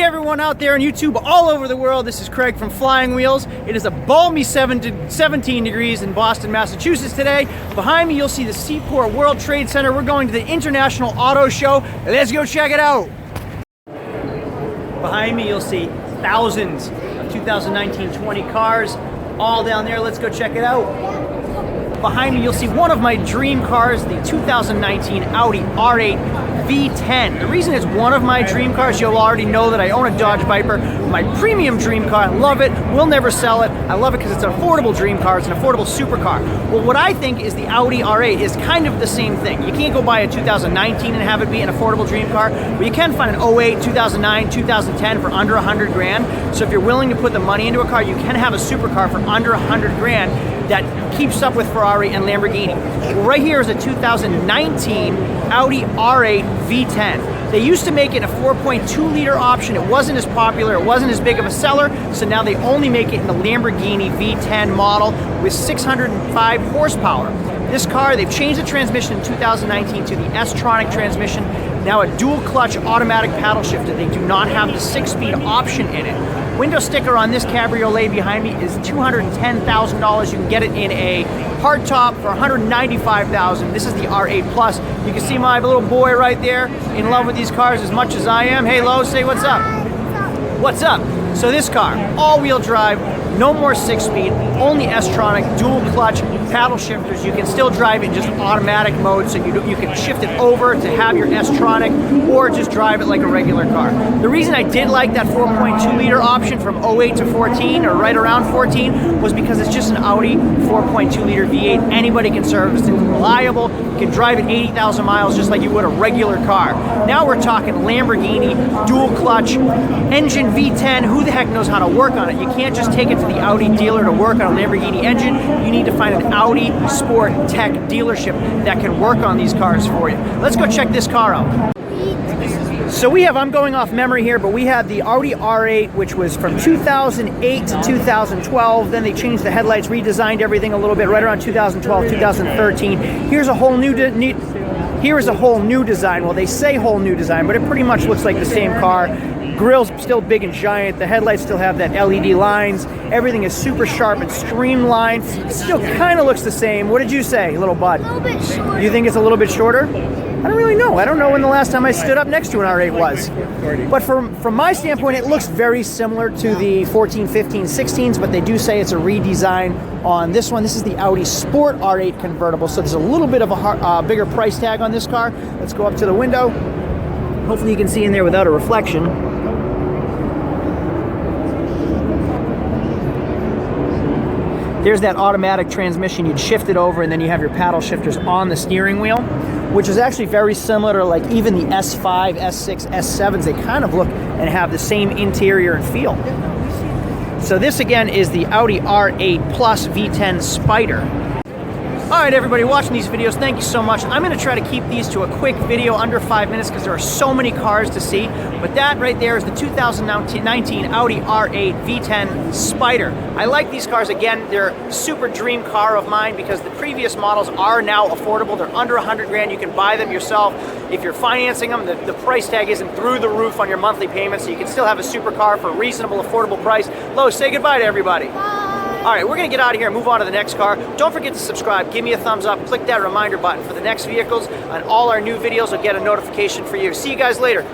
everyone out there on YouTube all over the world, this is Craig from Flying Wheels. It is a balmy 17 degrees in Boston, Massachusetts today. Behind me you'll see the Seaport World Trade Center. We're going to the International Auto Show. Let's go check it out. Behind me you'll see thousands of 2019-20 cars all down there. Let's go check it out. Behind me you'll see one of my dream cars, the 2019 Audi R8 V10. The reason it's one of my dream cars, you'll already know that I own a Dodge Viper, my premium dream car. I love it, we'll never sell it. I love it because it's an affordable dream car, it's an affordable supercar. Well, what I think is the Audi R8 is kind of the same thing. You can't go buy a 2019 and have it be an affordable dream car, but you can find an 08, 2009, 2010 for under 100 grand. So if you're willing to put the money into a car, you can have a supercar for under 100 grand that keeps up with Ferrari and Lamborghini. Right here is a 2019 Audi R8 V10. They used to make it a 4.2 liter option. It wasn't as popular, it wasn't as big of a seller, so now they only make it in the Lamborghini V10 model with 605 horsepower. This car, they've changed the transmission in 2019 to the S-tronic transmission, now a dual clutch automatic paddle shifter. They do not have the 6-speed option in it. Window sticker on this cabriolet behind me is $210,000. You can get it in a hardtop for $195,000. This is the R8 Plus. You can see my little boy right there, in love with these cars as much as I am. Hey, Lo, say what's up. What's up? So this car, all-wheel drive, no more 6-speed, only S-tronic, dual clutch, paddle shifters. You can still drive it in just automatic mode, so you can shift it over to have your S-tronic or just drive it like a regular car. The reason I did like that 4.2 liter option from 08 to 14 or right around 14 was because it's just an Audi 4.2 liter V8. Anybody can service it. It's reliable. You can drive it 80,000 miles just like you would a regular car. Now we're talking Lamborghini, dual clutch, engine V10. Who the heck knows how to work on it? You can't just take it to the Audi dealer to work on a Lamborghini engine. You need to find an Audi Sport Tech dealership that can work on these cars for you. Let's go check this car out. So I'm going off memory here, but we have the Audi R8, which was from 2008 to 2012. Then they changed the headlights, redesigned everything a little bit right around 2012, 2013. Here's a whole new design. Well, they say whole new design, but it pretty much looks like the same car. Grille's still big and giant. The headlights still have that LED lines. Everything is super sharp and streamlined. It still kind of looks the same. What did you say, little bud? A little bit shorter. You think it's a little bit shorter? I don't really know. I don't know when the last time I stood up next to an R8 was. But from my standpoint, it looks very similar to the 14, 15, 16s, but they do say it's a redesign on this one. This is the Audi Sport R8 convertible, so there's a little bit of a bigger price tag on this car. Let's go up to the window. Hopefully you can see in there without a reflection. There's that automatic transmission. You'd shift it over and then you have your paddle shifters on the steering wheel, which is actually very similar to like even the S5, S6, S7s. They kind of look and have the same interior and feel. So this again is the Audi R8 Plus V10 Spider. All right, everybody watching these videos, thank you so much. I'm gonna try to keep these to a quick video under 5 minutes because there are so many cars to see. But that right there is the 2019 Audi R8 V10 Spider. I like these cars. Again, they're a super dream car of mine because the previous models are now affordable. They're under 100 grand. You can buy them yourself. If you're financing them, the price tag isn't through the roof on your monthly payments, so you can still have a supercar for a reasonable, affordable price. Lo, say goodbye to everybody. Bye. All right, we're gonna get out of here and move on to the next car. Don't forget to subscribe, give me a thumbs up, click that reminder button for the next vehicles, and all our new videos will get a notification for you. See you guys later.